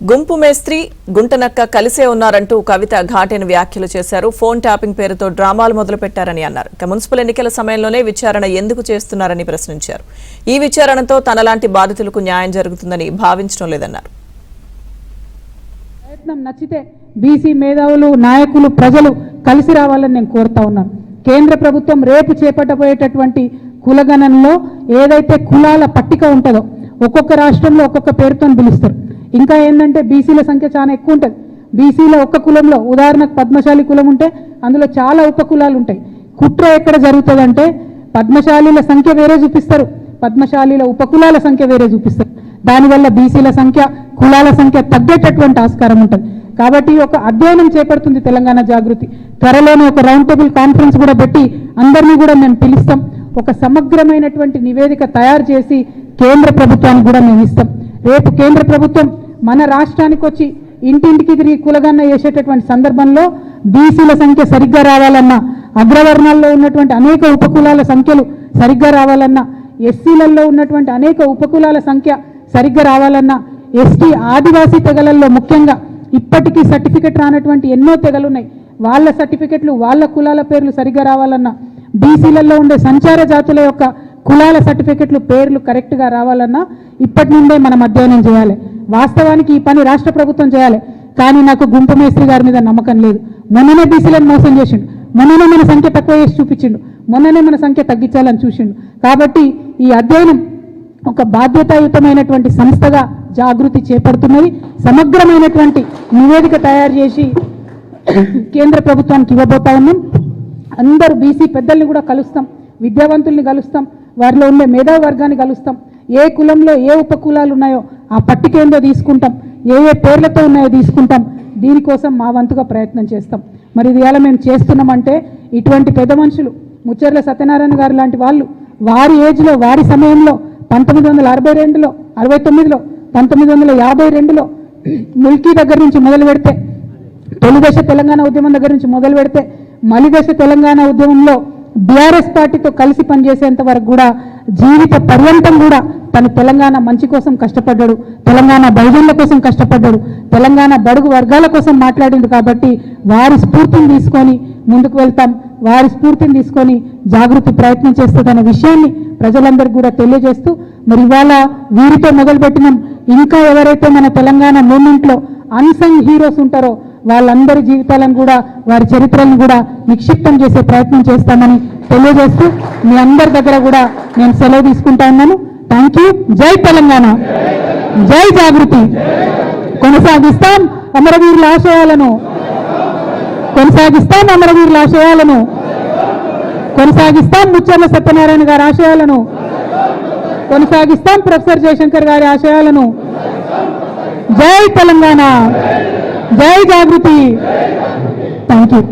గుంపు మేస్త్రి గుంటనక్క కలిసే ఉన్నారంటూ కవిత ఘాటైన వ్యాఖ్యలు చేశారు. ఫోన్ ట్యాపింగ్ పేరుతో డ్రామాలు మొదలుపెట్టారని అన్నారు. మున్సిపల్ ఎన్నికల సమయంలోనే విచారణ ఎందుకు చేస్తున్నారని ప్రశ్నించారు. ఈ విచారణతో తనలాంటి బాధితులకు న్యాయం జరుగుతుందని భావించడం లేదన్నారు. ప్రయత్నం నచ్చితే బీసీ మేధావులు, నాయకులు, ప్రజలు కలిసి రావాలని నేను కోరుతా ఉన్నాను. కేంద్ర ప్రభుత్వం రేపు చేపట్టబోయేటటువంటి కులగణనలో ఏదైతే కులాల పట్టిక ఉంటుందో ఒక్కొక్క రాష్ట్రంలో ఒక్కొక్క పేరుతో పిలుస్తారు. ఇంకా ఏంటంటే బీసీల సంఖ్య చాలా ఎక్కువ ఉంటుంది. బీసీల ఒక్క కులంలో ఉదాహరణకు పద్మశాలి కులం ఉంటే అందులో చాలా ఉపకులాలు ఉంటాయి. కుట్ర ఎక్కడ జరుగుతుందంటే పద్మశాలీల సంఖ్య వేరే చూపిస్తారు, పద్మశాలీల ఉపకులాల సంఖ్య వేరే చూపిస్తారు. దానివల్ల బీసీల సంఖ్య, కులాల సంఖ్య తగ్గేటటువంటి ఆస్కారం ఉంటుంది. కాబట్టి ఒక అధ్యయనం చేపడుతుంది తెలంగాణ జాగృతి. త్వరలోనే ఒక రౌండ్ టేబుల్ కాన్ఫరెన్స్ కూడా పెట్టి అందరినీ కూడా మేము పిలుస్తాం. ఒక సమగ్రమైనటువంటి నివేదిక తయారు చేసి కేంద్ర ప్రభుత్వానికి కూడా మేము ఇస్తాం. రేపు కేంద్ర ప్రభుత్వం మన రాష్ట్రానికి వచ్చి ఇంటింటికి తిరిగి కులగన్న చేసేటటువంటి సందర్భంలో బీసీల సంఖ్య సరిగ్గా రావాలన్నా, అగ్రవర్ణాల్లో ఉన్నటువంటి అనేక ఉపకులాల సంఖ్యలు సరిగ్గా రావాలన్నా, ఎస్సీలలో ఉన్నటువంటి అనేక ఉపకులాల సంఖ్య సరిగ్గా రావాలన్నా, ఎస్టీ ఆదివాసీ తెగలల్లో ముఖ్యంగా ఇప్పటికీ సర్టిఫికెట్ రానటువంటి ఎన్నో తెగలు ఉన్నాయి, వాళ్ళ సర్టిఫికెట్లు, వాళ్ళ కులాల పేర్లు సరిగ్గా రావాలన్నా, బీసీలలో ఉండే సంచార జాతుల యొక్క కులాల సర్టిఫికెట్లు పేర్లు కరెక్ట్గా రావాలన్నా ఇప్పటి నుండే మనం అధ్యయనం చేయాలి. వాస్తవానికి ఈ పని రాష్ట్ర ప్రభుత్వం చేయాలి. కానీ నాకు గుంపు మేస్త్రి గారి మీద నమ్మకం లేదు. మొన్ననే బీసీలను మోసం చేసిండు, మొన్ననే మన సంఖ్య తక్కువ చేసి చూపించిండు, మొన్ననే మన సంఖ్య తగ్గించాలని చూసిండు. కాబట్టి ఈ అధ్యయనం ఒక బాధ్యతాయుతమైనటువంటి సంస్థగా జాగృతి చేపడుతున్నది. సమగ్రమైనటువంటి నివేదిక తయారు చేసి కేంద్ర ప్రభుత్వానికి ఇవ్వబోతా ఉన్నాం. అందరూ బీసీ పెద్దల్ని కూడా కలుస్తాం, విద్యావంతుల్ని కలుస్తాం, వారిలో ఉండే మేధావి వర్గాన్ని కలుస్తాం. ఏ కులంలో ఏ ఉపకులాలు ఉన్నాయో ఆ పట్టిక ఏందో తీసుకుంటాం, ఏ ఏ పేర్లతో ఉన్నాయో తీసుకుంటాం. దీనికోసం మా వంతుగా ప్రయత్నం చేస్తాం. మరి ఇది ఎలా మేము చేస్తున్నామంటే ఇటువంటి పెద్ద మనుషులు ముచ్చర్ల సత్యనారాయణ గారు లాంటి వాళ్ళు వారి ఏజ్లో, వారి సమయంలో 1962లో, 69లో, 1952లో ముల్కీ దగ్గర నుంచి మొదలు పెడితే, తొలిదశ తెలంగాణ ఉద్యమం దగ్గర నుంచి మొదలు పెడితే మలిదశ తెలంగాణ ఉద్యమంలో బీఆర్ఎస్ పార్టీతో కలిసి పనిచేసేంత వరకు కూడా జీవిత పర్యంతం కూడా తను తెలంగాణ మంచి కోసం కష్టపడ్డాడు, తెలంగాణ బహుజనుల కోసం కష్టపడ్డాడు, తెలంగాణ బడుగు వర్గాల కోసం మాట్లాడింది. కాబట్టి వారి స్ఫూర్తిని తీసుకొని ముందుకు వెళ్తాం, వారి స్ఫూర్తిని తీసుకొని జాగృతి ప్రయత్నం చేస్తుందనే విషయాన్ని ప్రజలందరికీ కూడా తెలియజేస్తూ, మరి ఇవాళ వీరితో మొదలుపెట్టినాం. ఇంకా ఎవరైతే మన తెలంగాణ మూమెంట్లో అన్సంగ్ హీరోస్ ఉంటారో వాళ్ళందరి జీవితాలను కూడా, వారి చరిత్రలను కూడా నిక్షిప్తం చేసే ప్రయత్నం చేస్తామని తెలియజేస్తూ మీ అందరి దగ్గర కూడా నేను సెలవు తీసుకుంటా ఉన్నాను. Thank you. జై తెలంగాణ, జై జాగృతి. కొనసాగిస్తాం అమరవీరుల ఆశయాలను, కొనసాగిస్తాం అమరవీరుల ఆశయాలను, కొనసాగిస్తాం ముచ్చర్ల సత్యనారాయణ గారి ఆశయాలను, కొనసాగిస్తాం ప్రొఫెసర్ జయశంకర్ గారి ఆశయాలను. జై తెలంగాణ, జై జాగృతి. Thank you.